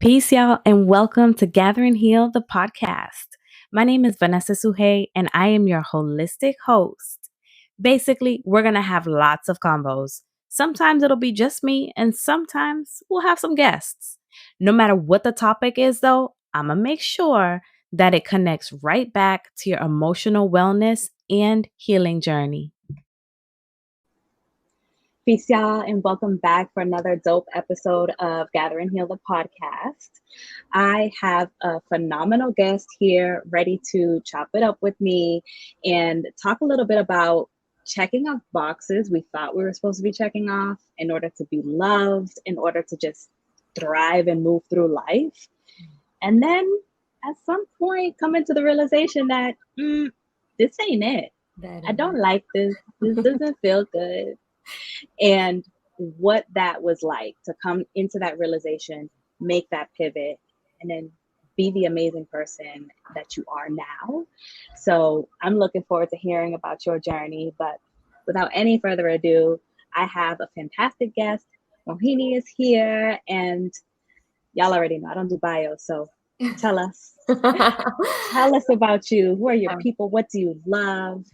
Peace, y'all, and welcome to Gather and Heal, the podcast. My name is Vanessa Sujey, and I am your holistic host. Basically, we're going to have lots of combos. Sometimes it'll be just me, and sometimes we'll have some guests. No matter what the topic is, though, I'm going to make sure that it connects right back to your emotional wellness and healing journey. Peace, y'all, and welcome back for another dope episode of Gather and Heal the podcast. I have a phenomenal guest here ready to chop it up with me and talk a little bit about checking off boxes we thought we were supposed to be checking off in order to be loved, in order to just thrive and move through life. And then at some point come into the realization that this ain't it. I don't like this. This doesn't feel good. And what that was like to come into that realization, make that pivot, and then be the amazing person that you are now. So I'm looking forward to hearing about your journey. But without any further ado, I have a fantastic guest. Mohini is here, and y'all already know I don't do bios, so tell us. Tell us about you. Who are your people? What do you love?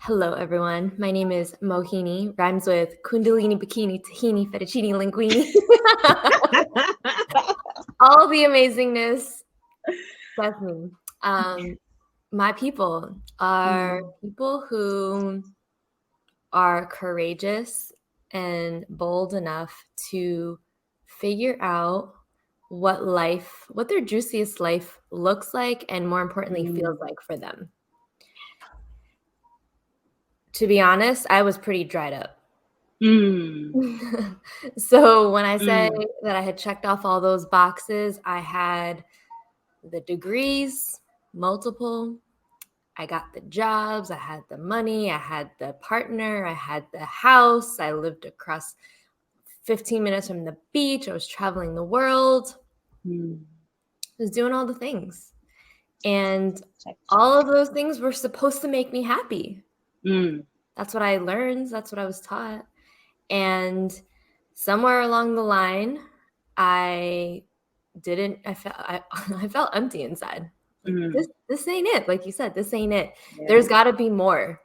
Hello, everyone. My name is Mohini. Rhymes with Kundalini, Bikini, Tahini, Fettuccine, Linguine. All the amazingness. That's me. My people are people who are courageous and bold enough to figure out what their juiciest life looks like, and more importantly, feels like for them. To be honest, I was pretty dried up. So when I say that I had checked off all those boxes, I had the degrees, multiple. I got the jobs, I had the money, I had the partner, I had the house. I lived across 15 minutes from the beach. I was traveling the world. I was doing all the things. And all of those things were supposed to make me happy. That's what I learned. That's what I was taught. And somewhere along the line, I felt empty inside. This ain't it. Like you said, this ain't it. Yeah. There's got to be more.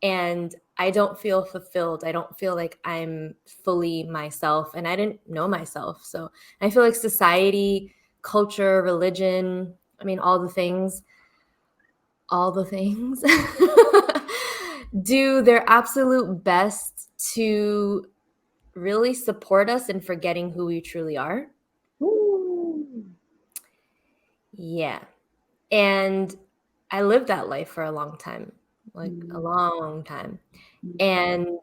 And I don't feel fulfilled. I don't feel like I'm fully myself. And I didn't know myself. So I feel like society, culture, religion, all the things do their absolute best to really support us in forgetting who we truly are. Ooh. Yeah. And I lived that life for a long time, a long time. And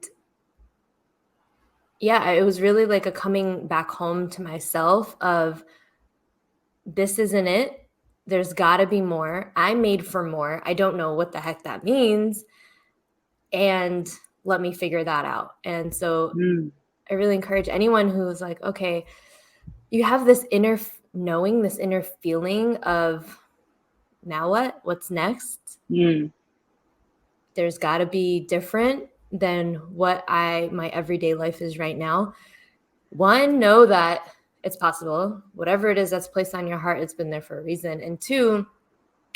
yeah, it was really like a coming back home to myself of, this isn't it. There's got to be more. I'm made for more. I don't know what the heck that means. And let me figure that out. And so I really encourage anyone who's like, okay, you have this inner knowing, this inner feeling of, now what? What's next? There's got to be different than what my everyday life is right now. One, know that it's possible. Whatever it is that's placed on your heart, it's been there for a reason. And two,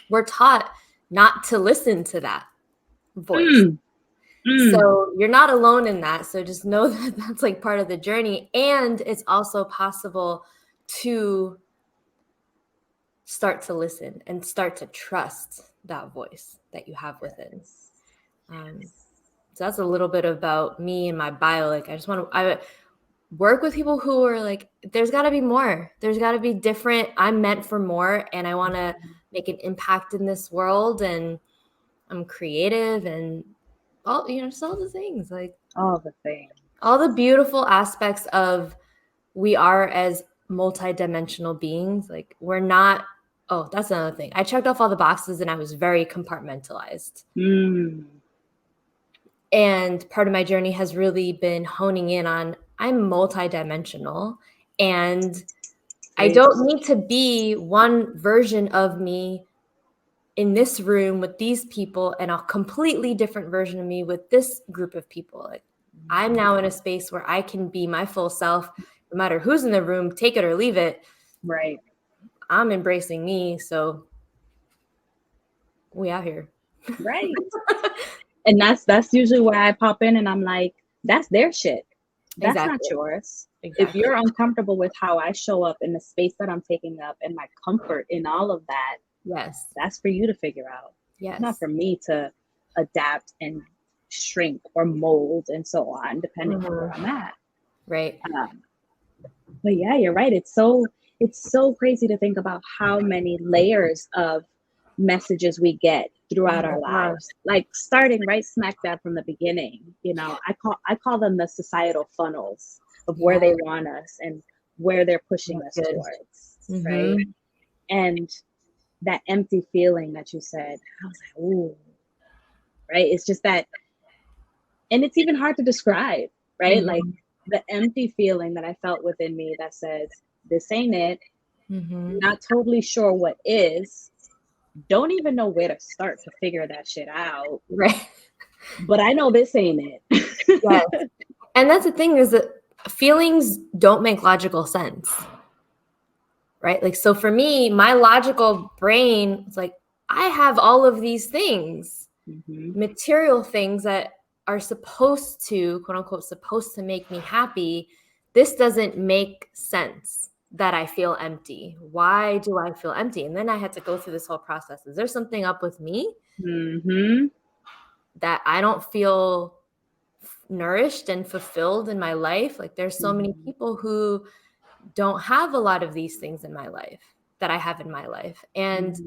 we're taught not to listen to that voice. So you're not alone in that. So just know that that's like part of the journey. And it's also possible to start to listen and start to trust that voice that you have within. So that's a little bit about me and my bio. Like, I work with people who are like, there's got to be more. There's got to be different. I'm meant for more. And I want to make an impact in this world. And I'm creative and just all the things, like all the things, all the beautiful aspects of we are as multidimensional beings. Like, we're not. Oh, that's another thing. I checked off all the boxes and I was very compartmentalized. And part of my journey has really been honing in on, I'm multidimensional, and I don't need to be one version of me in this room with these people and a completely different version of me with this group of people. Like, I'm now in a space where I can be my full self, no matter who's in the room, take it or leave it. Right. I'm embracing me. So we out here. Right. And that's usually where I pop in and I'm like, that's their shit. That's Exactly. not yours. Exactly. If you're uncomfortable with how I show up in the space that I'm taking up and my comfort in all of that, yes, that's for you to figure out. yes, It's not for me to adapt and shrink or mold and so on, depending on where I'm at. right. But yeah, you're right. It's so crazy to think about how many layers of messages we get throughout our lives. Like starting right smack dab from the beginning. You know, I call them the societal funnels of where they want us and where they're pushing us towards. Right. And that empty feeling that you said, I was like, ooh, right? It's just that, and it's even hard to describe, right? Like the empty feeling that I felt within me that says, this ain't it. Not totally sure what is. Don't even know where to start to figure that shit out. Right. But I know this ain't it. Yes. And that's the thing, is that feelings don't make logical sense. Right? Like, so for me, my logical brain is like, I have all of these things, material things that are supposed to, quote unquote, supposed to make me happy. This doesn't make sense that I feel empty. Why do I feel empty? And then I had to go through this whole process. Is there something up with me that I don't feel nourished and fulfilled in my life? Like, there's so many people who don't have a lot of these things in my life that I have in my life. And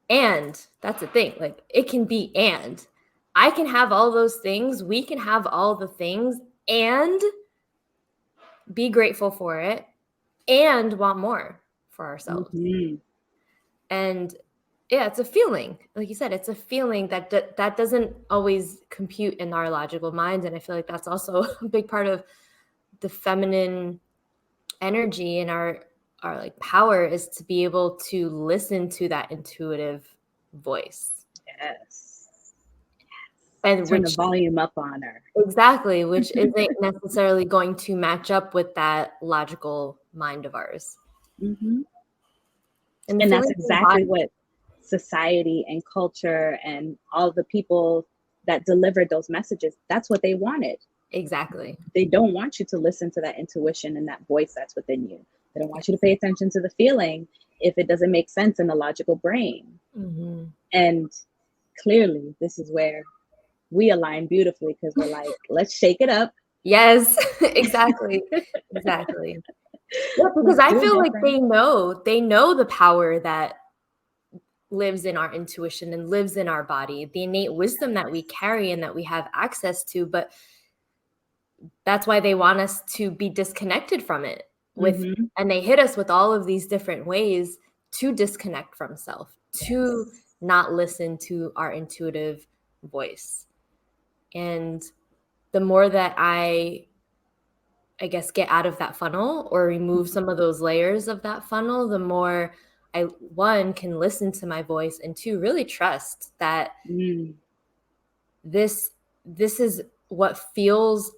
that's the thing, like, it can be, and I can have all those things. We can have all the things and be grateful for it and want more for ourselves. And yeah, it's a feeling. Like you said, it's a feeling that doesn't always compute in our logical minds. And I feel like that's also a big part of the feminine energy and our like power, is to be able to listen to that intuitive voice. Yes. And turn the volume up on her. Exactly, which isn't necessarily going to match up with that logical mind of ours. And that's exactly what society and culture and all the people that delivered those messages, that's what they wanted. Exactly. They don't want you to listen to that intuition and that voice that's within you. They don't want you to pay attention to the feeling if it doesn't make sense in the logical brain. And clearly, this is where we align beautifully, because we're like, let's shake it up. Yes, exactly. Exactly. Yeah, because I feel like they know the power that lives in our intuition and lives in our body, the innate wisdom that we carry and that we have access to, but that's why they want us to be disconnected from it and they hit us with all of these different ways to disconnect from self, to not listen to our intuitive voice. And the more that I guess, get out of that funnel or remove some of those layers of that funnel, the more I, one, can listen to my voice, and two, really trust that this is what feels,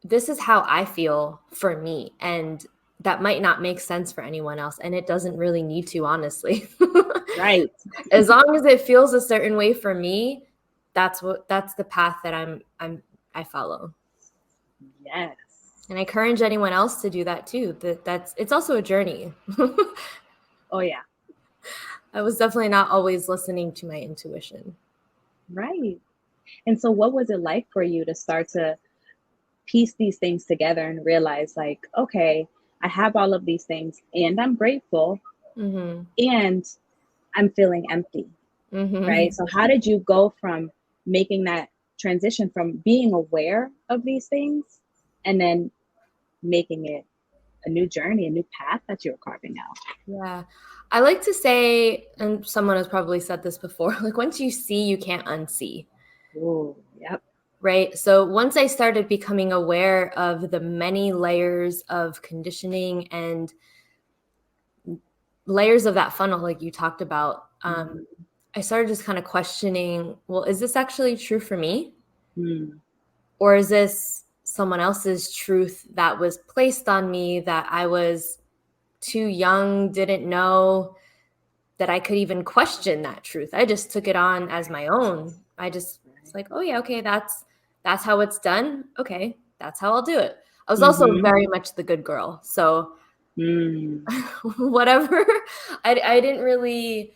this is how I feel for me. And that might not make sense for anyone else. And it doesn't really need to, honestly. Right. As long as it feels a certain way for me, that's the path that I follow. Yes. And I encourage anyone else to do that too. It's also a journey. Oh yeah. I was definitely not always listening to my intuition. Right. And so what was it like for you to start to piece these things together and realize, like, okay, I have all of these things and I'm grateful and I'm feeling empty. Right. So how did you go from making that transition from being aware of these things and then making it a new journey, a new path that you're carving out? Yeah. I like to say, and someone has probably said this before, like, once you see, you can't unsee. Oh, yep. Right. So once I started becoming aware of the many layers of conditioning and layers of that funnel, like you talked about, I started just kind of questioning, well, is this actually true for me? Or is this someone else's truth that was placed on me that I was too young, didn't know that I could even question that truth. I just took it on as my own. I just was like, oh yeah, okay, that's how it's done. Okay, that's how I'll do it. I was also very much the good girl. So whatever. I didn't really,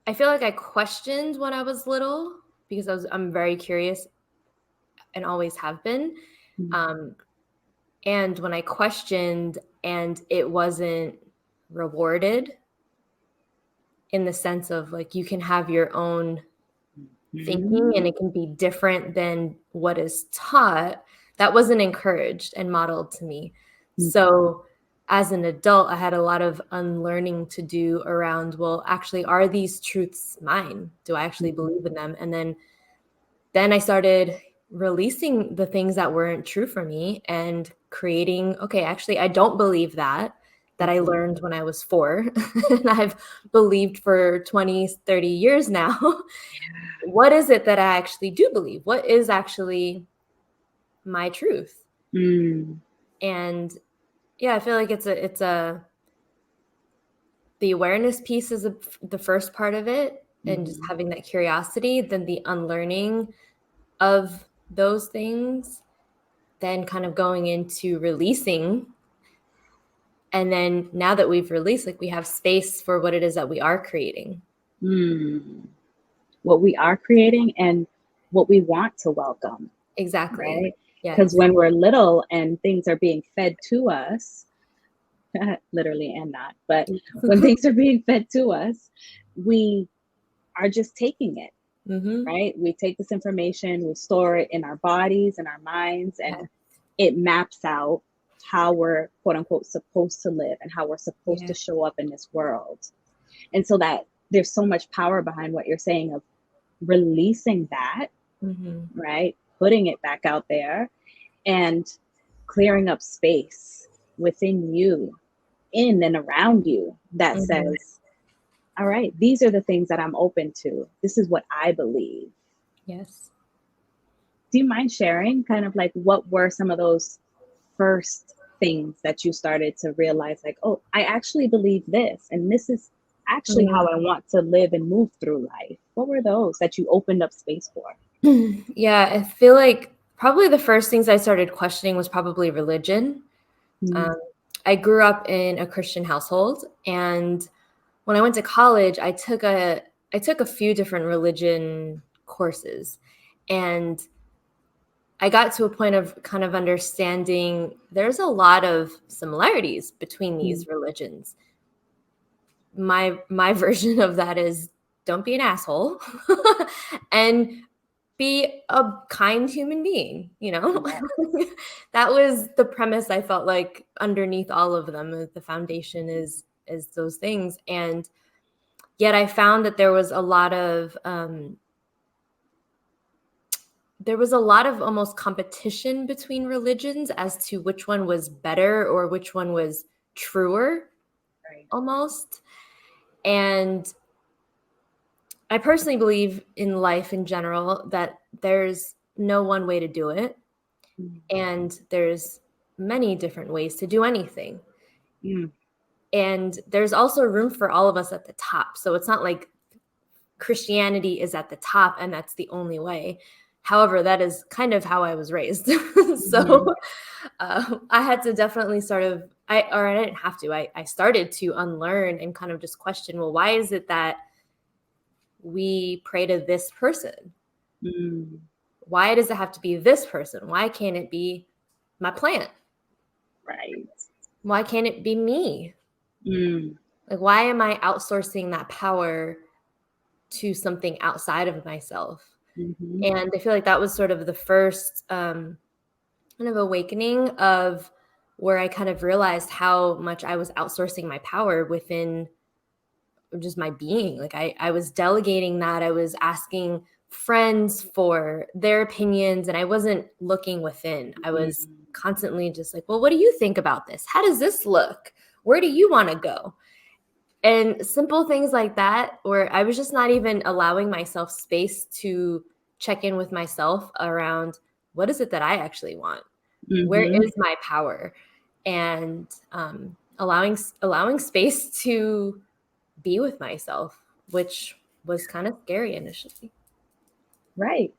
I feel like I questioned when I was little because I'm very curious and always have been. And when I questioned and it wasn't rewarded in the sense of like, you can have your own thinking and it can be different than what is taught, that wasn't encouraged and modeled to me. So as an adult, I had a lot of unlearning to do around, well, actually, are these truths mine? Do I actually believe in them? And then I started releasing the things that weren't true for me and creating, okay, actually, I don't believe that I learned when I was 4 and I've believed for 20, 30 years now. What is it that I actually do believe? What is actually my truth? And yeah, I feel like it's the awareness piece is the first part of it, and just having that curiosity, then the unlearning of those things, then kind of going into releasing. And then now that we've released, like we have space for what it is that we are creating. What we are creating and what we want to welcome. Exactly. Right? Yes. Because when we're little and things are being fed to us, literally and not, but when things are being fed to us, we are just taking it. Right? We take this information, we store it in our bodies and our minds, and it maps out how we're quote unquote supposed to live and how we're supposed to show up in this world. And so that there's so much power behind what you're saying of releasing that, right? Putting it back out there and clearing up space within you, in and around you that says, all right, these are the things that I'm open to. This is what I believe. Yes. Do you mind sharing kind of like what were some of those first things that you started to realize like, oh, I actually believe this, and this is actually how I want to live and move through life? What were those that you opened up space for? Yeah, I feel like probably the first things I started questioning was probably religion. I grew up in a Christian household, and when I went to college, I took a few different religion courses, and I got to a point of kind of understanding there's a lot of similarities between these religions. My version of that is don't be an asshole and be a kind human being, you know? That was the premise I felt like underneath all of them. The foundation is those things. And yet I found that there was a lot of almost competition between religions as to which one was better or which one was truer, almost. And I personally believe in life in general that there's no one way to do it. And there's many different ways to do anything. And there's also room for all of us at the top. So it's not like Christianity is at the top and that's the only way. However, that is kind of how I was raised. So I had to definitely I didn't have to. I started to unlearn and kind of just question, well, why is it that we pray to this person? Why does it have to be this person? Why can't it be my plant? Right. Why can't it be me? Like, why am I outsourcing that power to something outside of myself? And I feel like that was sort of the first kind of awakening of where I kind of realized how much I was outsourcing my power within just my being. Like I was delegating that. I was asking friends for their opinions and I wasn't looking within. I was constantly just like, well, what do you think about this? How does this look? Where do you want to go? And simple things like that, where I was just not even allowing myself space to check in with myself around, what is it that I actually want? Mm-hmm. Where is my power? And allowing space to be with myself, which was kind of scary initially. Right.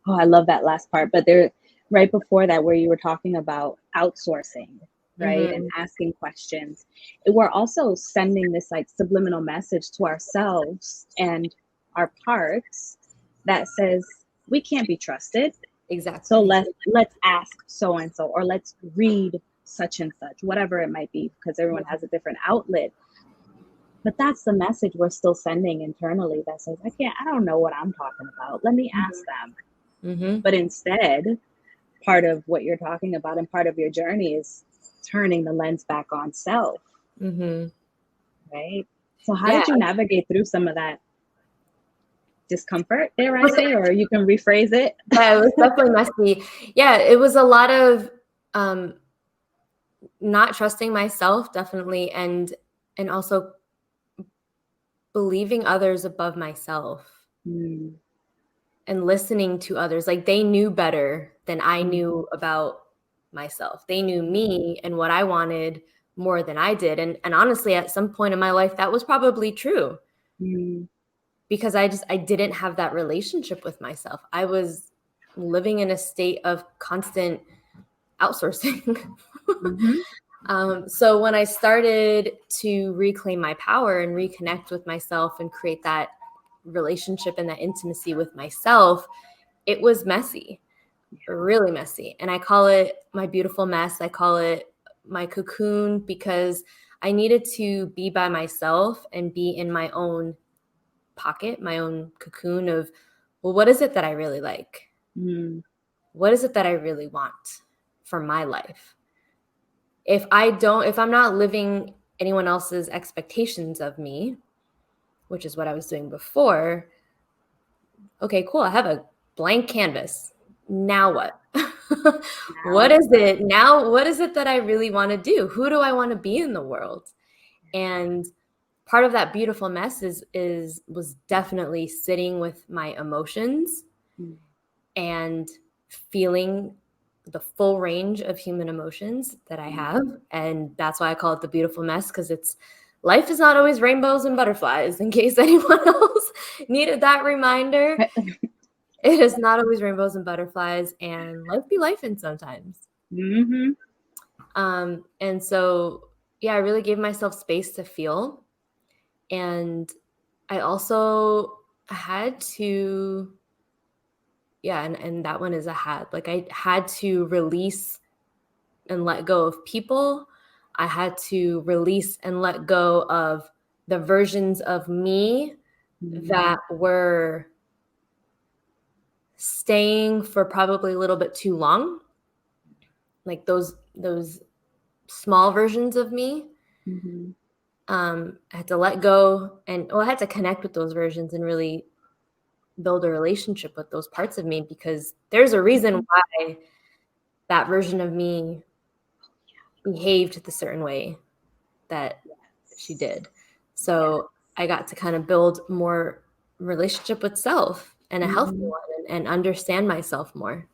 Oh, I love that last part. But there, right before that, where you were talking about outsourcing, right, and asking questions, we're also sending this like subliminal message to ourselves and our parts that says we can't be trusted. Exactly. So let's ask so and so, or let's read such and such, whatever it might be, because everyone has a different outlet. But that's the message we're still sending internally that says, I don't know what I'm talking about. Let me ask them. Mm-hmm. But instead, part of what you're talking about and part of your journey is turning the lens back on self. Mm-hmm. Right? So how did you navigate through some of that discomfort, dare I say, or you can rephrase it? Yeah, it was definitely messy. Yeah, it was a lot of not trusting myself, definitely, and also believing others above myself. And listening to others. Like, they knew better than I knew about myself. They knew me and what I wanted more than I did. And honestly, at some point in my life, that was probably true. Because I didn't have that relationship with myself. I was living in a state of constant outsourcing. So when I started to reclaim my power and reconnect with myself and create that relationship and that intimacy with myself, it was messy, really messy. And I call it my beautiful mess. I call it my cocoon, because I needed to be by myself and be in my own pocket, my own cocoon of, well, what is it that I really like? What is it that I really want for my life? If I'm not living anyone else's expectations of me, which is what I was doing before, okay, cool. I have a blank canvas. Now what? What is it now? What is it that I really want to do? Who do I want to be in the world? And part of that beautiful mess was definitely sitting with my emotions and feeling the full range of human emotions that I have. And that's why I call it the beautiful mess, because life is not always rainbows and butterflies, in case anyone else needed that reminder. It is not always rainbows and butterflies, and life be lifing sometimes. And so, yeah, I really gave myself space to feel. And I also had to, and that one is a had. Like, I had to release and let go of people. I had to release and let go of the versions of me that were staying for probably a little bit too long. Like those small versions of me. I had to let go, and I had to connect with those versions and really build a relationship with those parts of me, because there's a reason why that version of me behaved the certain way that she did. So I got to kind of build more relationship with self, and a healthy one, and understand myself more.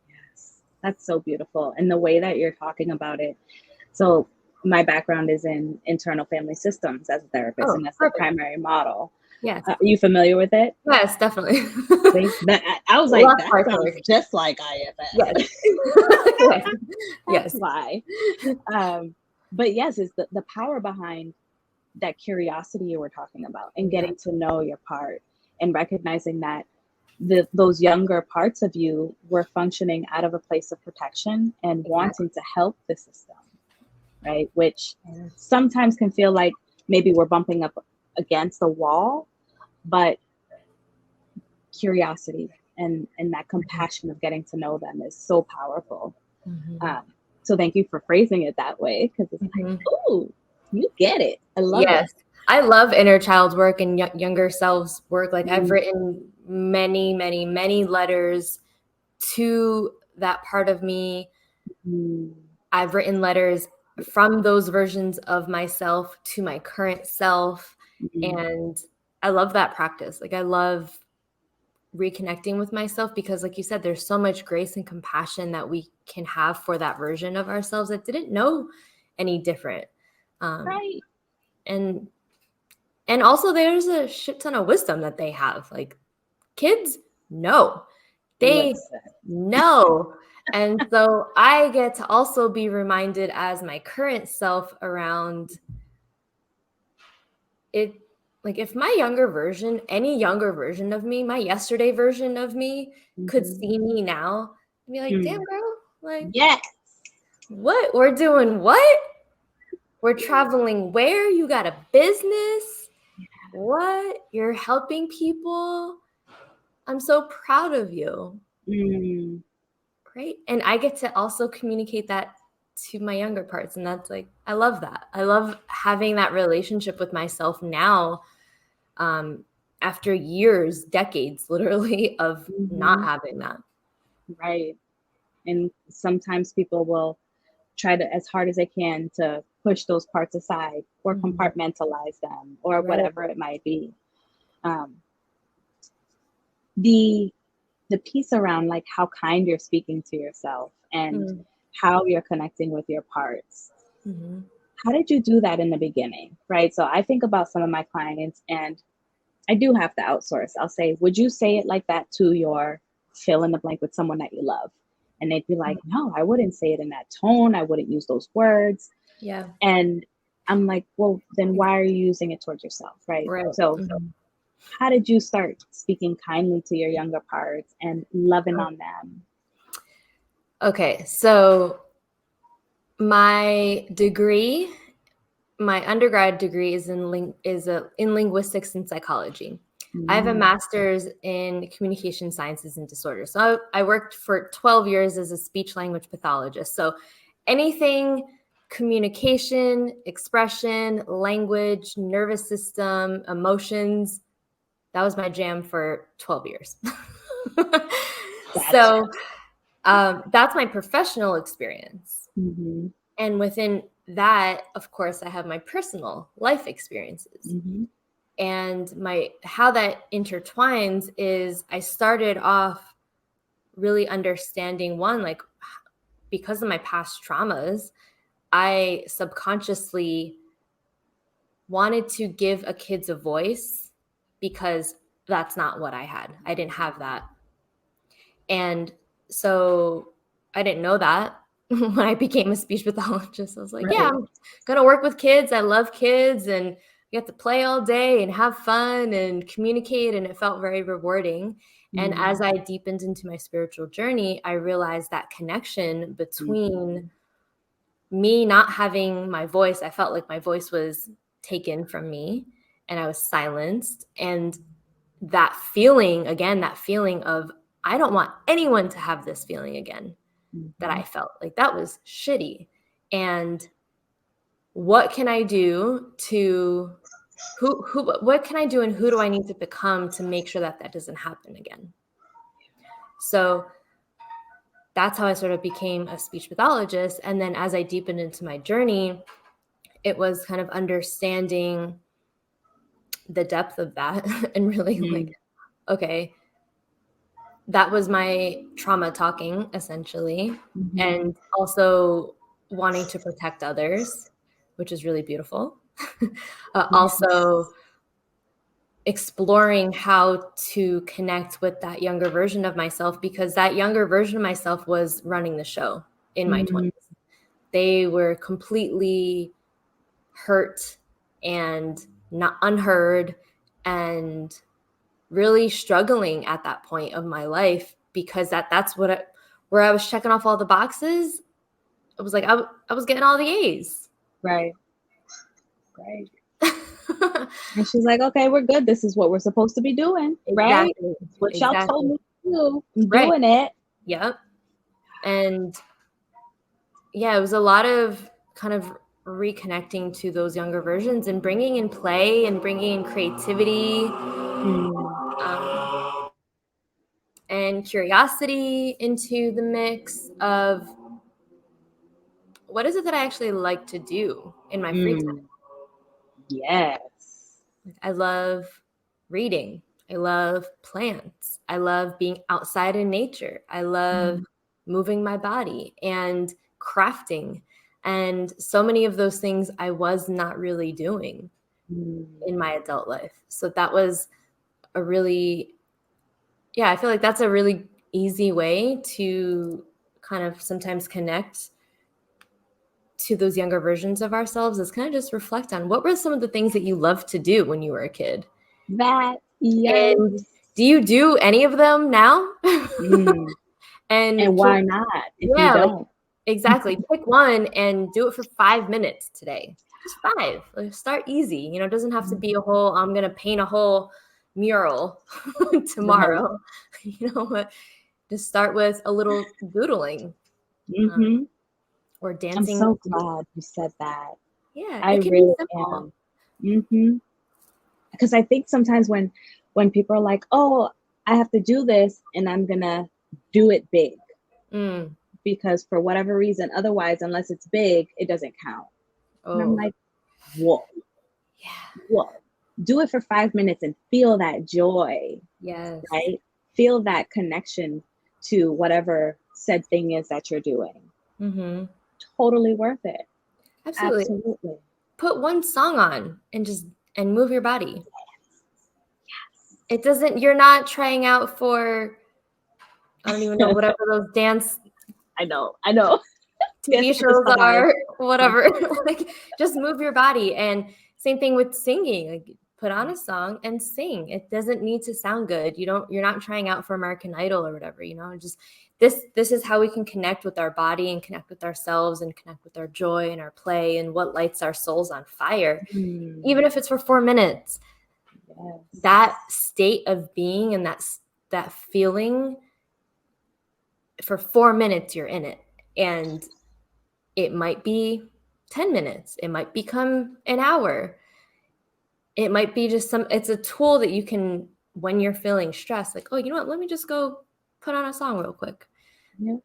Yes, that's so beautiful. And the way that you're talking about it. So my background is in internal family systems as a therapist, and that's the primary model. Yes. Are you familiar with it? Yes, definitely. I was like, that sounds just like IFS. Yes. That's why. But yes, it's the power behind that curiosity you were talking about, and getting to know your part, and recognizing that those younger parts of you were functioning out of a place of protection and wanting to help the system, right? Which sometimes can feel like maybe we're bumping up against a wall, but curiosity and that compassion of getting to know them is so powerful. So thank you for phrasing it that way, because it's like, oh, you get it. I love it. I love inner child work and younger selves work. Like, I've written many, many, many letters to that part of me. I've written letters from those versions of myself to my current self. And I love that practice. Like, I love reconnecting with myself, because like you said, there's so much grace and compassion that we can have for that version of ourselves that didn't know any different. Right. And also there's a shit ton of wisdom that they have. Like kids know. They know. And so I get to also be reminded as my current self around it. Like if my younger version, any younger version of me, my yesterday version of me could see me now and be like, damn girl, like, yes, what? We're doing what? We're traveling where? You got a business? What? You're helping people? I'm so proud of you. Right. And I get to also communicate that to my younger parts. And that's like, I love that. I love having that relationship with myself now, after years, decades, literally, of not having that. Right. And sometimes people will try to, as hard as they can, to push those parts aside or compartmentalize them or whatever it might be. The piece around like how kind you're speaking to yourself and how you're connecting with your parts. How did you do that in the beginning? Right. So I think about some of my clients, and I do have to outsource. I'll say, would you say it like that to your fill in the blank with someone that you love? And they'd be like, no, I wouldn't say it in that tone. I wouldn't use those words. Yeah. And I'm like, well, then why are you using it towards yourself? Right. So how did you start speaking kindly to your younger parts and loving on them? Okay. So my undergrad degree is in linguistics and psychology. I have a master's in communication sciences and disorders. So I worked for 12 years as a speech language pathologist. So anything communication, expression, language, nervous system, emotions, that was my jam for 12 years. So that's my professional experience. And within that, of course, I have my personal life experiences. And how that intertwines is I started off really understanding like because of my past traumas, I subconsciously wanted to give a kid a voice because that's not what I had. I didn't have that. And so I didn't know that when I became a speech pathologist. I was like, yeah, I'm going to work with kids. I love kids and we get to play all day and have fun and communicate. And it felt very rewarding. And as I deepened into my spiritual journey, I realized that connection between me not having my voice. I felt like my voice was taken from me and I was silenced. And that feeling of, I don't want anyone to have this feeling again that I felt. Like that was shitty. And what can I do to what can I do and who do I need to become to make sure that that doesn't happen again? So that's how I sort of became a speech pathologist. And then as I deepened into my journey, it was kind of understanding the depth of that and really like, okay, that was my trauma talking essentially. And also wanting to protect others, which is really beautiful. Also exploring how to connect with that younger version of myself, because that younger version of myself was running the show in my 20s. They were completely hurt and not unheard and really struggling at that point of my life, because that's where I was checking off all the boxes. It was like I was getting all the A's. Right. And she's like, okay, we're good. This is what we're supposed to be doing. Right. Exactly. What y'all told me to do. I'm doing it. Yep. And yeah, it was a lot of kind of reconnecting to those younger versions and bringing in play and bringing in creativity and curiosity into the mix of what is it that I actually like to do in my free time. Yes. I love reading. I love plants. I love being outside in nature. I love moving my body and crafting. And so many of those things I was not really doing in my adult life. So that was a really, I feel like that's a really easy way to kind of sometimes connect to those younger versions of ourselves, is kind of just reflect on what were some of the things that you loved to do when you were a kid. Yes. And do you do any of them now? And why not if you don't? Exactly. Pick one and do it for 5 minutes today. Just 5. Like, start easy. It doesn't have to be a whole, I'm going to paint a whole mural tomorrow. Just start with a little doodling or dancing. I'm so glad you said that. Yeah, I it can really be simple. am. Because I think sometimes when people are like, oh, I have to do this and I'm going to do it big. Because for whatever reason, otherwise, unless it's big, it doesn't count. And I'm like, whoa. Whoa. Do it for 5 minutes and feel that joy. Yes. Right? Feel that connection to whatever said thing is that you're doing. Totally worth it. Absolutely. Put one song on and move your body. Yes. It doesn't, you're not trying out for, I don't even know, whatever those dance. I know. TV shows are, whatever. Like, just move your body. And same thing with singing. Like, put on a song and sing. It doesn't need to sound good. You're not trying out for American Idol or whatever. Just this is how we can connect with our body and connect with ourselves and connect with our joy and our play and what lights our souls on fire, even if it's for 4 minutes. Yes. That state of being and that feeling, for 4 minutes you're in it. And it might be 10 minutes. It might become an hour. It might be just it's a tool that you can, when you're feeling stressed, like, oh, you know what? Let me just go put on a song real quick. Yeah.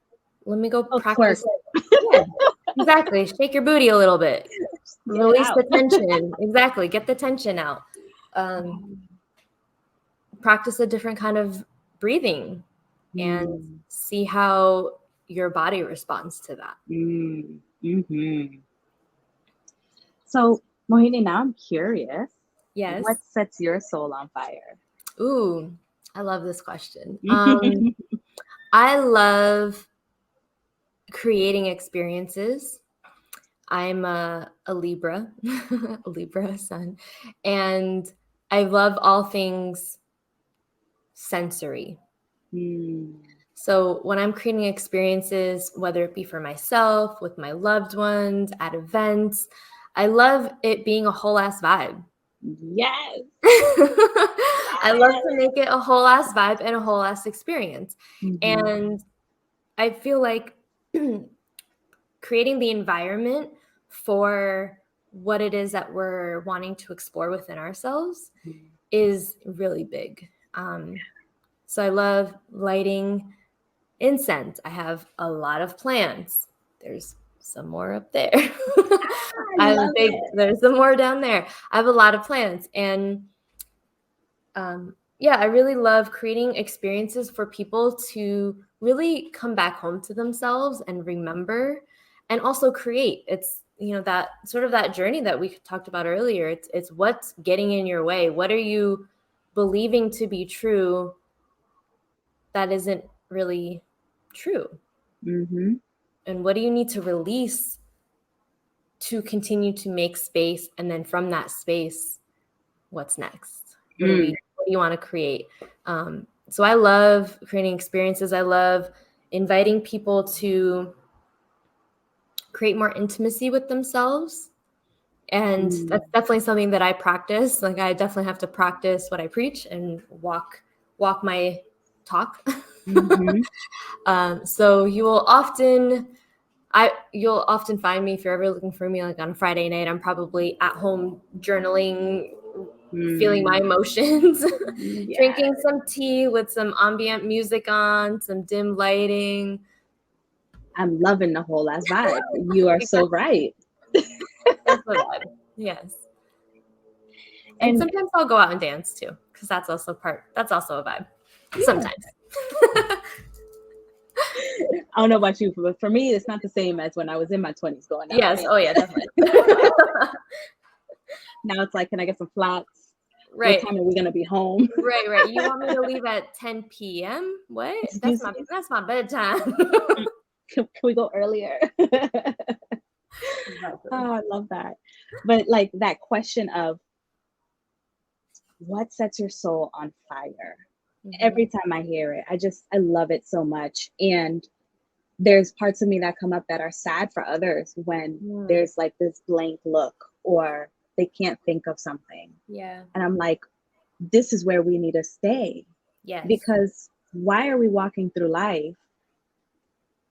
Let me go practice. Yeah, exactly. Shake your booty a little bit. Release the tension. Exactly. Get the tension out. Practice a different kind of breathing and see how your body responds to that. So, Mohini, now I'm curious. Yes. What sets your soul on fire? Ooh, I love this question. I love creating experiences. I'm a Libra, a Libra sun, and I love all things sensory. So when I'm creating experiences, whether it be for myself, with my loved ones, at events, I love it being a whole ass vibe. Yes. I love to make it a whole ass vibe and a whole ass experience. And I feel like creating the environment for what it is that we're wanting to explore within ourselves is really big. So I love lighting incense. I have a lot of plants. There's some more up there. There's some more down there. I have a lot of plants. And I really love creating experiences for people to really come back home to themselves and remember and also create. It's, that sort of that journey that we talked about earlier. It's what's getting in your way. What are you believing to be true that isn't really true? And what do you need to release to continue to make space? And then from that space, what's next? What do you want to create? So I love creating experiences. I love inviting people to create more intimacy with themselves. And that's definitely something that I practice. Like, I definitely have to practice what I preach and walk my talk. So you'll often find me, if you're ever looking for me, like on a Friday night, I'm probably at home journaling, feeling my emotions, drinking some tea with some ambient music on, some dim lighting. I'm loving the whole ass vibe. You are so right. That's the vibe. Yes. And sometimes I'll go out and dance too, because that's also a vibe. Yeah. Sometimes. I don't know about you, but for me, it's not the same as when I was in my 20s going out. Yes. Oh yeah, definitely. Now it's like, can I get some flats? Right. What time are we gonna be home? Right. You want me to leave at 10 p.m.? What? That's my bedtime. Can we go earlier? Oh, I love that. But like that question of what sets your soul on fire? Every time I hear it, I love it so much. And there's parts of me that come up that are sad for others when there's like this blank look or they can't think of something. Yeah. And I'm like, this is where we need to stay. Yes. Because why are we walking through life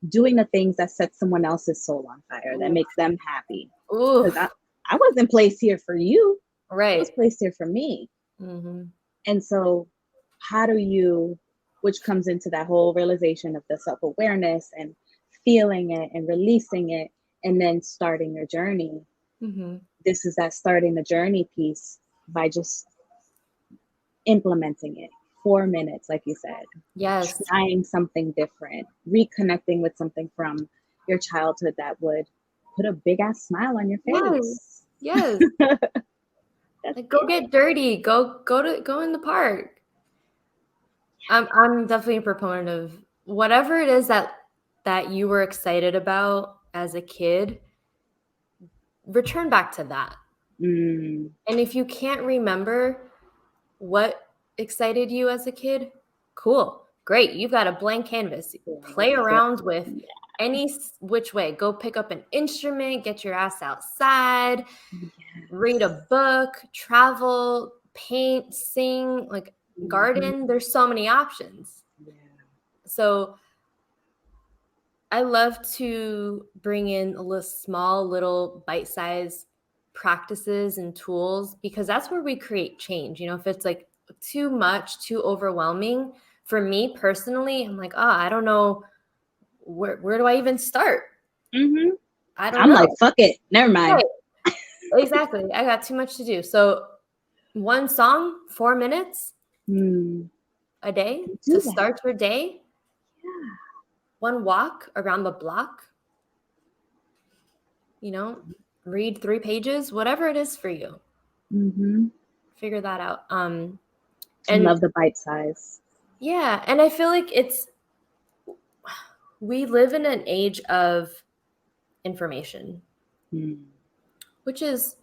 doing the things that set someone else's soul on fire, that makes them happy? Because I wasn't placed here for you. Right. I was placed here for me. And so how do you, which comes into that whole realization of the self-awareness and feeling it and releasing it and then starting your journey. This is that starting the journey piece by just implementing it. 4 minutes, like you said. Yes. Trying something different, reconnecting with something from your childhood that would put a big ass smile on your face. Yes. Like, go get dirty. Go in the park. I'm definitely a proponent of whatever it is that you were excited about as a kid. Return back to that. And if you can't remember what excited you as a kid, cool, great. You've got a blank canvas. Play around with any which way. Go pick up an instrument, get your ass outside, read a book, travel, paint, sing, like garden. There's so many options. So I love to bring in small little bite-sized practices and tools, because that's where we create change. You know, if it's like too much, too overwhelming for me personally, I'm like, I don't know where do I even start? I don't know. I'm like, fuck it, never mind. Right. Exactly. I got too much to do. So one song, 4 minutes a day to start your day. One walk around the block. You know, read 3 pages, whatever it is for you. Figure that out. And I love the bite size. Yeah. And I feel like we live in an age of information, which is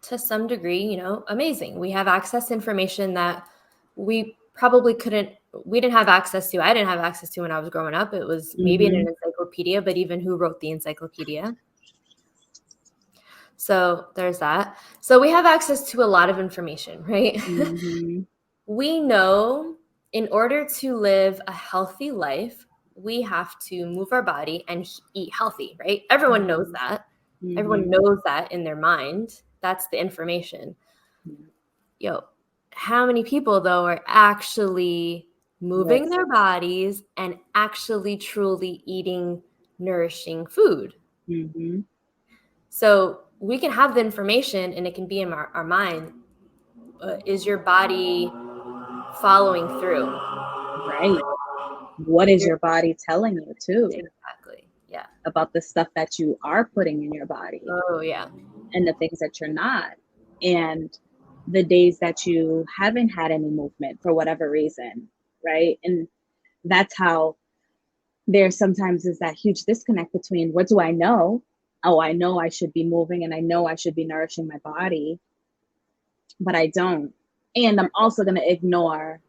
to some degree, you know, amazing. We have access to information that we probably we didn't have access to. I didn't have access to when I was growing up. It was maybe in an encyclopedia, but even who wrote the encyclopedia? So there's that. So we have access to a lot of information, right? We know in order to live a healthy life, we have to move our body and eat healthy, right? Everyone knows that. Everyone knows that in their mind. That's the information. How many people, though, are actually moving their bodies and actually truly eating nourishing food? So we can have the information and it can be in our mind. Is your body following through? Right. What is your body telling you too? Exactly. Yeah. About the stuff that you are putting in your body. Oh, yeah. And the things that you're not. And the days that you haven't had any movement for whatever reason. Right. And that's how there sometimes is that huge disconnect between what do I know? Oh, I know I should be moving and I know I should be nourishing my body, but I don't. And I'm also going to ignore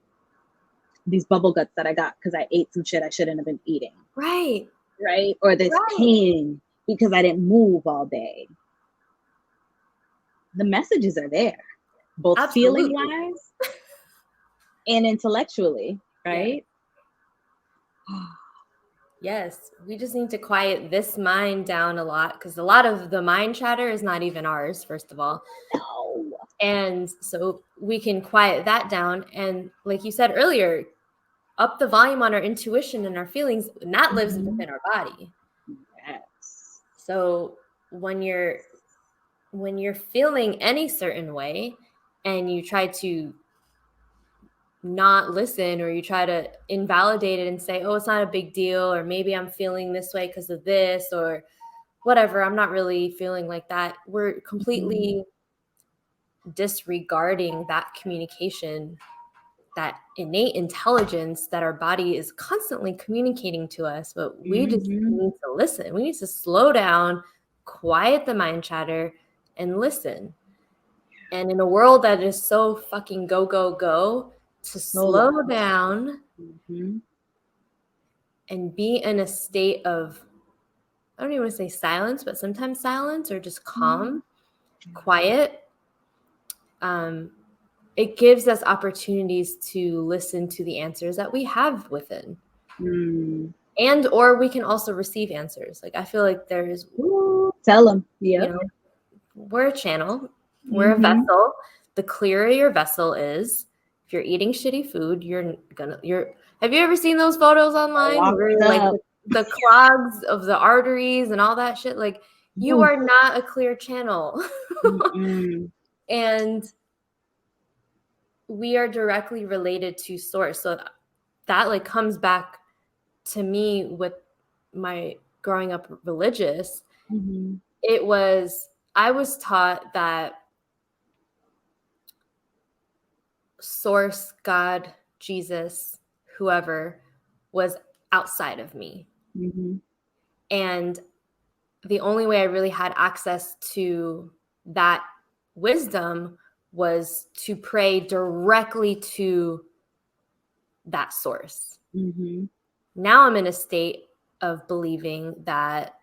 these bubble guts that I got because I ate some shit I shouldn't have been eating. Right. Right. Or this pain because I didn't move all day. The messages are there, both feeling wise and intellectually. Right. Yeah. Yes, we just need to quiet this mind down a lot, because a lot of the mind chatter is not even ours, first of all. No. And so we can quiet that down. And like you said earlier, up the volume on our intuition and our feelings, and that lives within our body. Yes. So when you're feeling any certain way and you try to not listen, or you try to invalidate it and say, oh, it's not a big deal, or maybe I'm feeling this way because of this, or whatever, I'm not really feeling like that, we're completely disregarding that communication, that innate intelligence that our body is constantly communicating to us. But we just need to listen. We need to slow down, quiet the mind chatter, and listen. And in a world that is so fucking go, go, go, to slow down and be in a state of, I don't even want to say silence, but sometimes silence, or just calm, quiet. It gives us opportunities to listen to the answers that we have within. And or we can also receive answers. Like, I feel like there's tell them, you know, we're a channel, we're a vessel. The clearer your vessel is, if you're eating shitty food, have you ever seen those photos online where like the clogs of the arteries and all that shit? Like, you are not a clear channel. And we are directly related to source. So that like comes back to me with my growing up religious. I was taught that source, God, Jesus, whoever, was outside of me. And the only way I really had access to that wisdom was to pray directly to that source. Now I'm in a state of believing that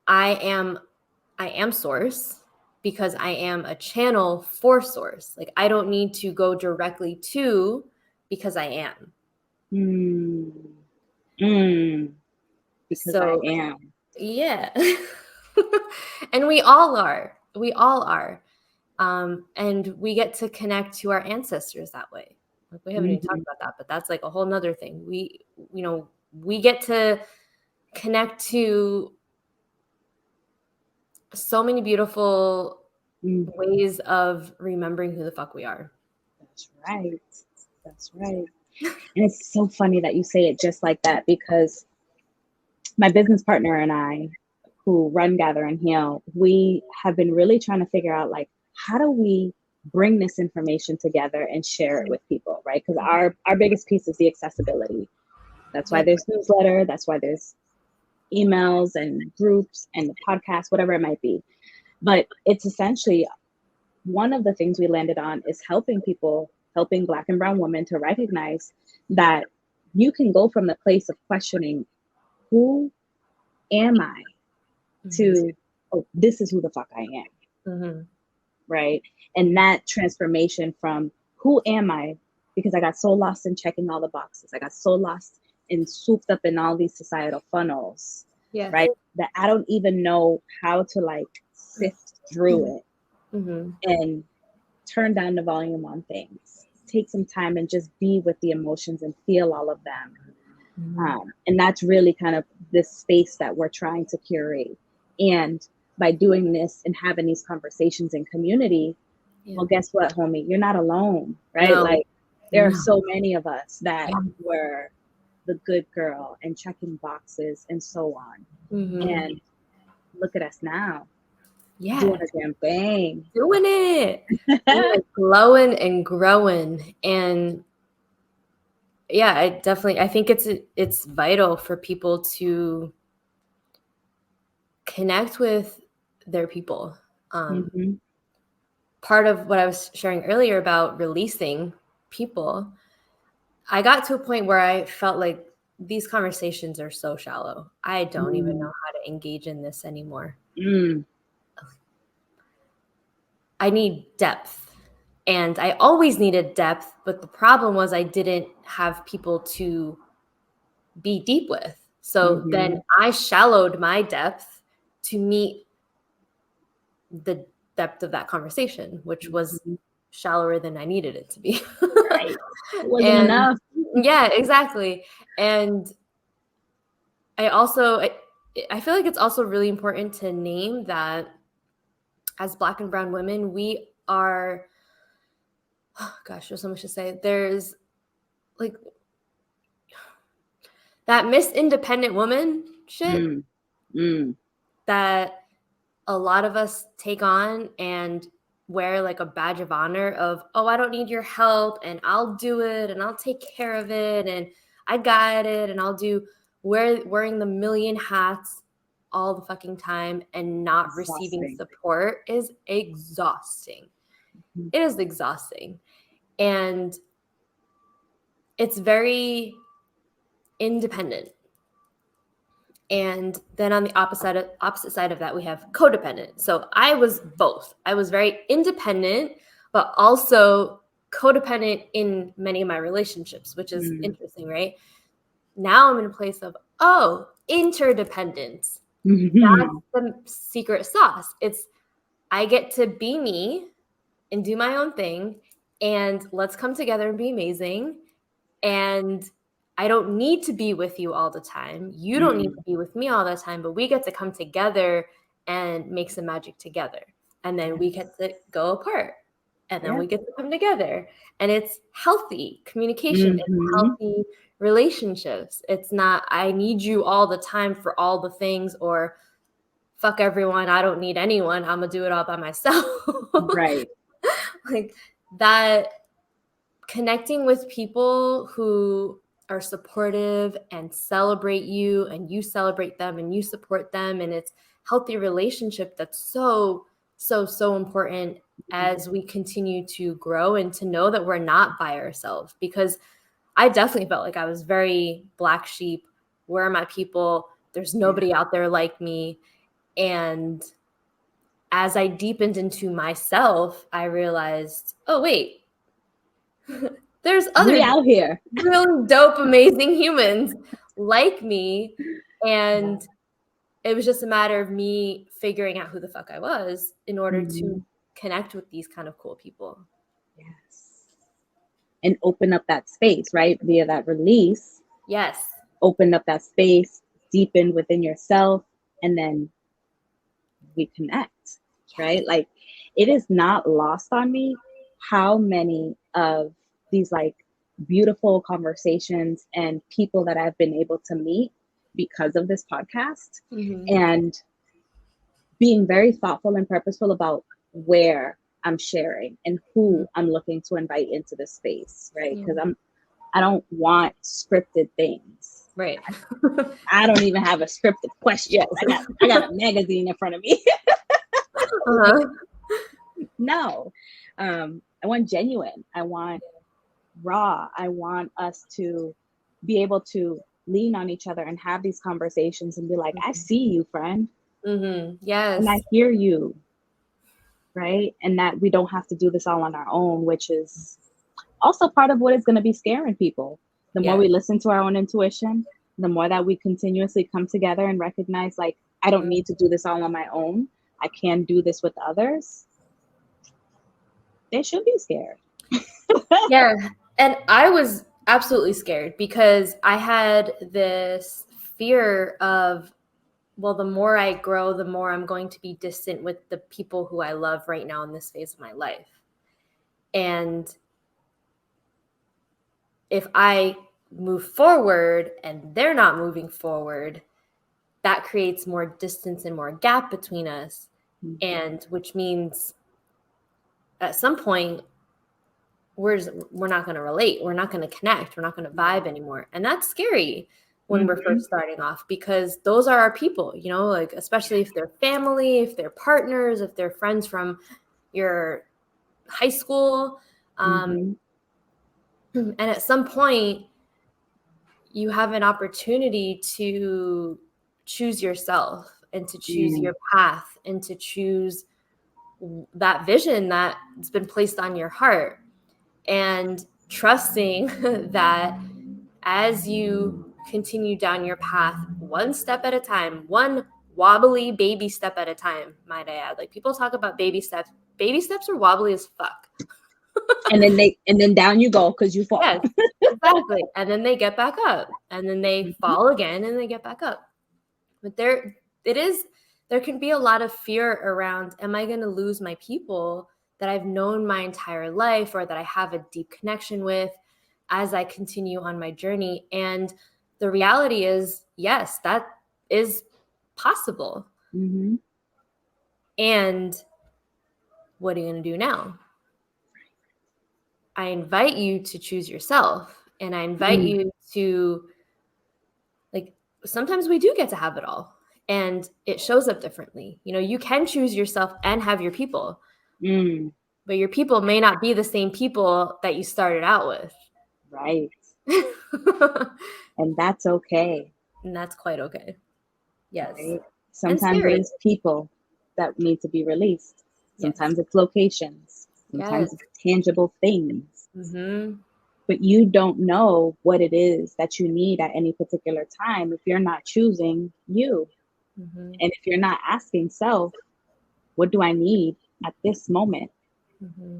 I am source, because I am a channel for source. Like, I don't need to go directly to, because I am. Because I am. Yeah. And we all are. And we get to connect to our ancestors that way. Like, we haven't even talked about that, but that's like a whole nother thing. We get to connect to so many beautiful ways of remembering who the fuck we are. That's right. And it's so funny that you say it just like that, because my business partner and I, who run Gather and Heal, we have been really trying to figure out, like, how do we bring this information together and share it with people, right? Because our biggest piece is the accessibility. That's why there's newsletter, that's why there's emails and groups and the podcast, whatever it might be. But it's essentially, one of the things we landed on is helping Black and brown women to recognize that you can go from the place of questioning, who am I, to, oh, this is who the fuck I am. Right? And that transformation from who am I, because I got so lost in checking all the boxes, I got so lost and souped up in all these societal funnels, right? That I don't even know how to like sift through it and turn down the volume on things, take some time and just be with the emotions and feel all of them. And that's really kind of this space that we're trying to curate. And by doing this and having these conversations in community, well, guess what, homie? You're not alone, right? Like, there are so many of us that were the good girl and checking boxes and so on. And look at us now. Doing a damn thing. Doing it. We're glowing and growing. And yeah, I think it's vital for people to connect with their people. Part of what I was sharing earlier about releasing people, I got to a point where I felt like these conversations are so shallow. I don't even know how to engage in this anymore. I need depth. And I always needed depth, but the problem was I didn't have people to be deep with. So then I shallowed my depth to meet the depth of that conversation, which was shallower than I needed it to be. Right. It wasn't enough. Yeah, exactly. And I feel like it's also really important to name that as Black and brown women, we are oh gosh, there's so much to say. There's like that Miss Independent Woman shit that a lot of us take on and wear like a badge of honor of, oh, I don't need your help and I'll do it and I'll take care of it and I got it and I'll do wearing the million hats all the fucking time and not receiving support is exhausting. It is exhausting. And it's very independent. And then on the opposite side of that, we have codependent. So I was both. I was very independent, but also codependent in many of my relationships, which is interesting, right? Now I'm in a place of, interdependence. That's the secret sauce. It's I get to be me and do my own thing, and let's come together and be amazing. And I don't need to be with you all the time. You don't need to be with me all the time, but we get to come together and make some magic together. And then we get to go apart. And then we get to come together. And it's healthy communication. It's healthy relationships. It's not, I need you all the time for all the things, or fuck everyone, I don't need anyone, I'm going to do it all by myself. Right. Like that, connecting with people who are supportive and celebrate you and you celebrate them and you support them. And it's healthy relationship that's so important as we continue to grow and to know that we're not by ourselves. Because I definitely felt like I was very black sheep. Where are my people? There's nobody out there like me. And as I deepened into myself, I realized, oh, wait, there's other out here, really dope, amazing humans like me. And it was just a matter of me figuring out who the fuck I was in order to connect with these kind of cool people. Yes. And open up that space, right? Via that release. Yes. Open up that space, deepen within yourself, and then we connect, right? Like, it is not lost on me how many of these like beautiful conversations and people that I've been able to meet because of this podcast, and being very thoughtful and purposeful about where I'm sharing and who I'm looking to invite into the space, right? Because I don't want scripted things. Right. I don't even have a scripted question. Yes. I got a magazine in front of me. No. I want genuine. I want raw. I want us to be able to lean on each other and have these conversations and be like, I see you, friend. Yes. And I hear you. Right. And that we don't have to do this all on our own, which is also part of what is going to be scaring people. The more we listen to our own intuition, the more that we continuously come together and recognize, like, I don't need to do this all on my own. I can do this with others. They should be scared. Yeah. And I was absolutely scared because I had this fear of, well, the more I grow, the more I'm going to be distant with the people who I love right now in this phase of my life. And if I move forward and they're not moving forward, that creates more distance and more gap between us. And which means at some point, we're not going to relate. We're not going to connect. We're not going to vibe anymore. And that's scary when we're first starting off, because those are our people, you know, like, especially if they're family, if they're partners, if they're friends from your high school. And at some point, you have an opportunity to choose yourself and to choose your path and to choose that vision that's been placed on your heart, and trusting that as you continue down your path, one step at a time, one wobbly baby step at a time, might I add. Like, people talk about baby steps. Baby steps are wobbly as fuck. and then down you go because you fall. Yes, exactly. And then they get back up, and then they fall again, and they get back up. But there can be a lot of fear around, am I going to lose my people that I've known my entire life or that I have a deep connection with as I continue on my journey. And the reality is, yes, that is possible. Mm-hmm. And what are you going to do now? I invite you to choose yourself, and I invite you to, like, sometimes we do get to have it all, and it shows up differently. You know, you can choose yourself and have your people, but your people may not be the same people that you started out with. Right. And that's okay. And that's quite okay. Yes. Right? Sometimes it is people that need to be released. Sometimes it's locations. Sometimes it's tangible things. Mm-hmm. But you don't know what it is that you need at any particular time if you're not choosing you. Mm-hmm. And if you're not asking self, what do I need at this moment? Mm-hmm.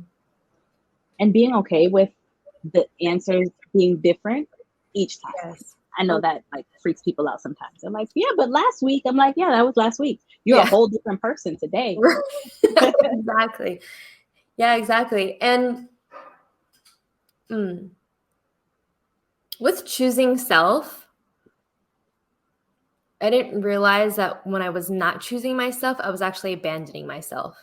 And being okay with the answers being different each time. Yes. I know that like freaks people out sometimes. They're like, yeah, but last week. I'm like, yeah, that was last week. You're a whole different person today. Exactly. Yeah, exactly. And with choosing self, I didn't realize that when I was not choosing myself, I was actually abandoning myself.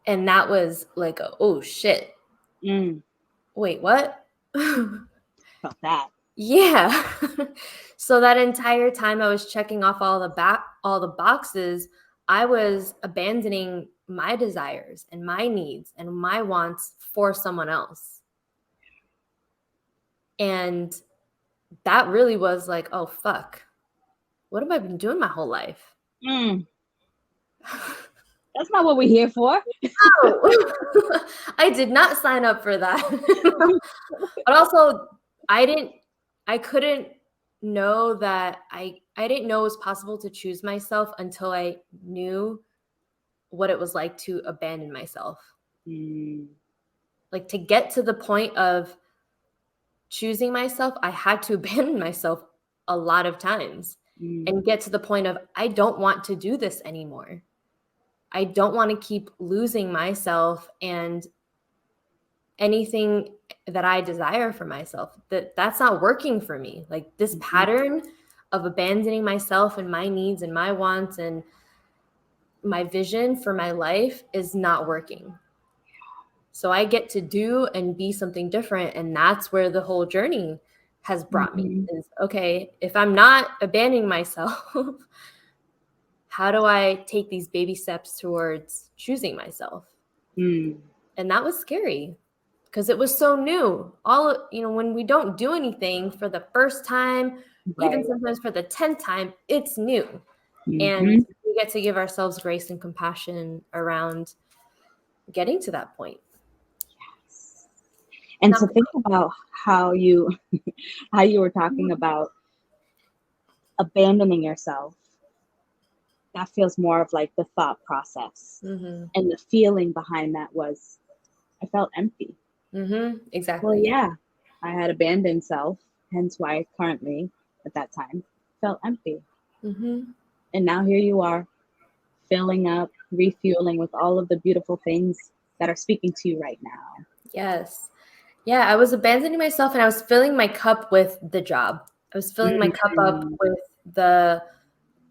And that was like, oh shit. Wait, what? Felt that. Yeah. So that entire time I was checking off all the boxes, I was abandoning my desires and my needs and my wants for someone else. And that really was like, oh fuck. What have I been doing my whole life? That's not what we're here for. No. I did not sign up for that. But also I couldn't know that I didn't know it was possible to choose myself until I knew what it was like to abandon myself. Like, to get to the point of choosing myself, I had to abandon myself a lot of times and get to the point of, I don't want to do this anymore. I don't want to keep losing myself and anything that I desire for myself. That's not working for me. Like, this pattern of abandoning myself and my needs and my wants and my vision for my life is not working. So I get to do and be something different. And that's where the whole journey has brought me is, okay, if I'm not abandoning myself, how do I take these baby steps towards choosing myself? And that was scary because it was so new. When we don't do anything for the first time, even sometimes for the 10th time, it's new. And we get to give ourselves grace and compassion around getting to that point. Yes. And to think about how you were talking about abandoning yourself, that feels more of like the thought process. And the feeling behind that was, I felt empty. Exactly. Well, yeah, I had abandoned self, hence why I currently, at that time, felt empty. And now here you are, filling up, refueling with all of the beautiful things that are speaking to you right now. Yes. Yeah, I was abandoning myself and I was filling my cup with the job. I was filling my cup up with the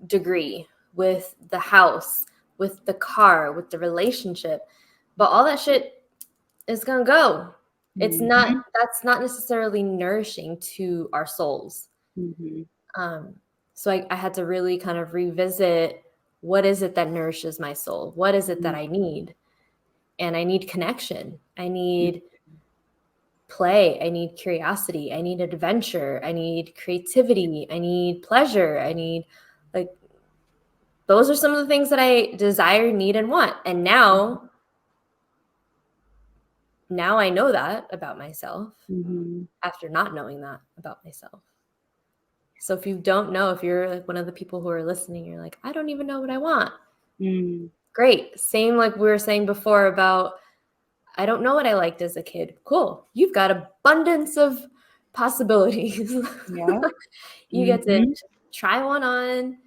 degree, with the house, with the car, with the relationship. But all that shit is going to go. It's not, that's not necessarily nourishing to our souls. So I had to really kind of revisit, what is it that nourishes my soul? What is it that I need? And I need connection. I need play. I need curiosity. I need adventure. I need creativity. I need pleasure. I need, like, those are some of the things that I desire, need, and want. And now I know that about myself after not knowing that about myself. So if you don't know, if you're like one of the people who are listening, you're like, I don't even know what I want. Great. Same like we were saying before about, I don't know what I liked as a kid. Cool. You've got abundance of possibilities. Yeah. You get to try one on,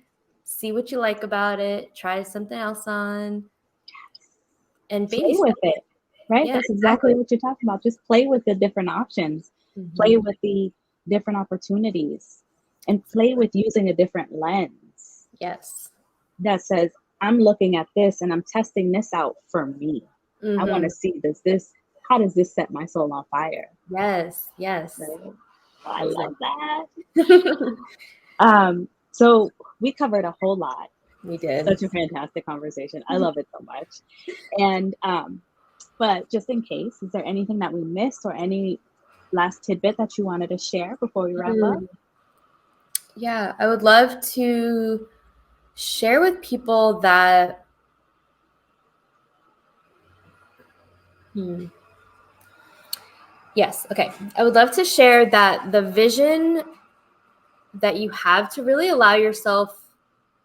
see what you like about it, try something else on. and Play baby with steps. it, right? Yeah, That's exactly what you're talking about. Just play with the different options, play with the different opportunities, and play with using a different lens Yes. that says, I'm looking at this and I'm testing this out for me. I want to see how does this set my soul on fire? Yes. Yes. Right? I love that. So we covered a whole lot. We did. Such a fantastic conversation. I love it so much. And but just in case, is there anything that we missed or any last tidbit that you wanted to share before we wrap up? Yeah, I would love to share with people that Yes, okay. I would love to share that the vision that you have, to really allow yourself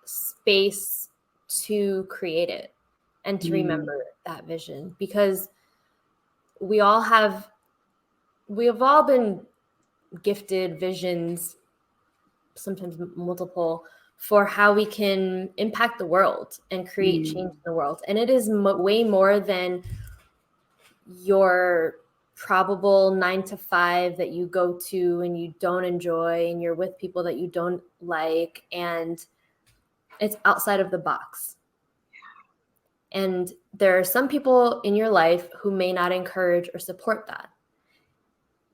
space to create it and to remember that vision, because we have all been gifted visions, sometimes multiple, for how we can impact the world and create change in the world. And it is way more than your probable 9 to 5 that you go to and you don't enjoy, and you're with people that you don't like, and it's outside of the box. And there are some people in your life who may not encourage or support that.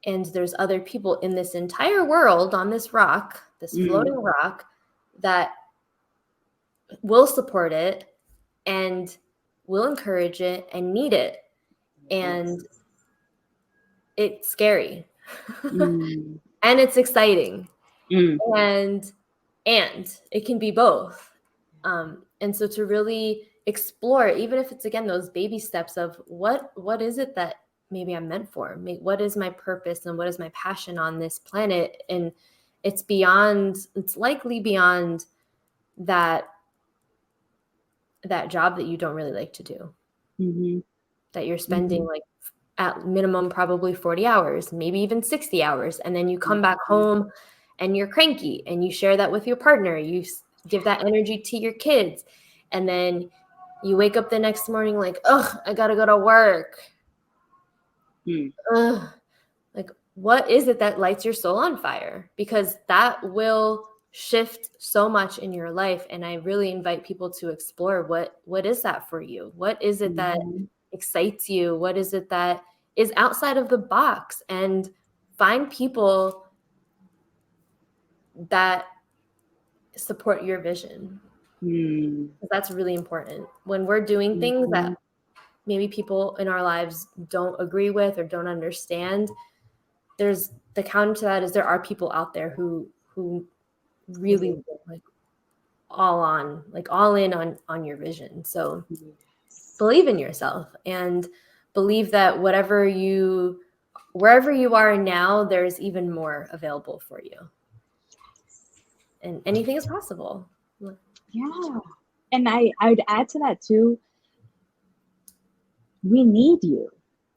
And there's other people in this entire world, on this rock, this floating rock, that will support it and will encourage it and need it. And it's scary. And it's exciting. And it can be both. And so to really explore, even if it's, again, those baby steps of what is it that maybe I'm meant for? What is my purpose and what is my passion on this planet? And it's likely beyond that job that you don't really like to do, that you're spending like at minimum probably 40 hours, maybe even 60 hours. And then you come back home and you're cranky and you share that with your partner. You give that energy to your kids. And then you wake up the next morning like, ugh, I got to go to work. Ugh. Like, what is it that lights your soul on fire? Because that will shift so much in your life. And I really invite people to explore what is that for you? What is it that excites you? What is it that is outside of the box? And find people that support your vision. That's really important. When we're doing things that maybe people in our lives don't agree with or don't understand, there's the counter to that is there are people out there who really like all in on your vision. So believe in yourself and believe that wherever you are now, there's even more available for you. And anything is possible. Yeah. And I'd add to that too. We need you.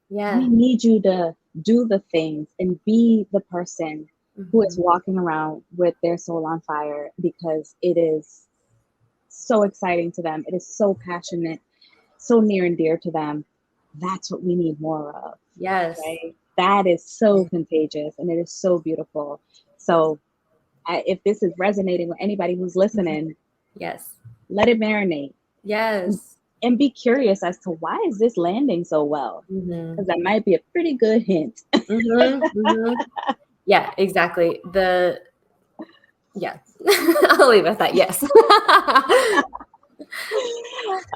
Yeah. We need you to do the things and be the person who is walking around with their soul on fire, because it is so exciting to them. It is so passionate, so near and dear to them. That's what we need more of. Yes. Right? That is so contagious and it is so beautiful. So if this is resonating with anybody who's listening, yes, let it marinate. Yes. And be curious as to why is this landing so well? Because that might be a pretty good hint. Yeah, exactly. I'll leave it at that. Yes.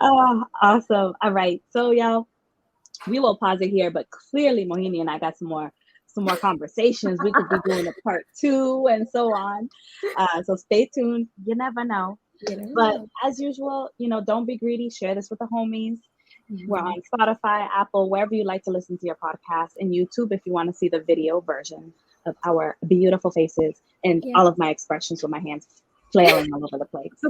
Awesome. All right. So y'all, we will pause it here, but clearly Mohini and I got some more conversations. We could be doing a part 2 and so on. So stay tuned. You never know. But as usual, don't be greedy. Share this with the homies. We're on Spotify, Apple, wherever you like to listen to your podcast, and YouTube if you want to see the video version of our beautiful faces and all of my expressions with my hands flailing all over the place.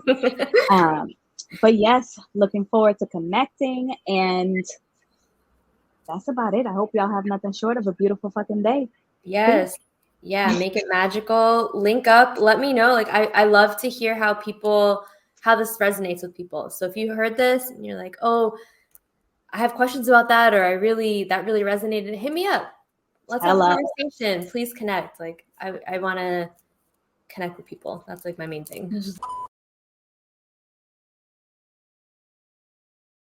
But yes, looking forward to connecting, and that's about it. I hope y'all have nothing short of a beautiful fucking day. Yes. Peace. Yeah. Make it magical. Link up. Let me know. Like, I love to hear how this resonates with people. So if you heard this and you're like, oh, I have questions about that, or that really resonated, hit me up. Let's have a conversation. Please connect. Like I want to connect with people. That's like my main thing.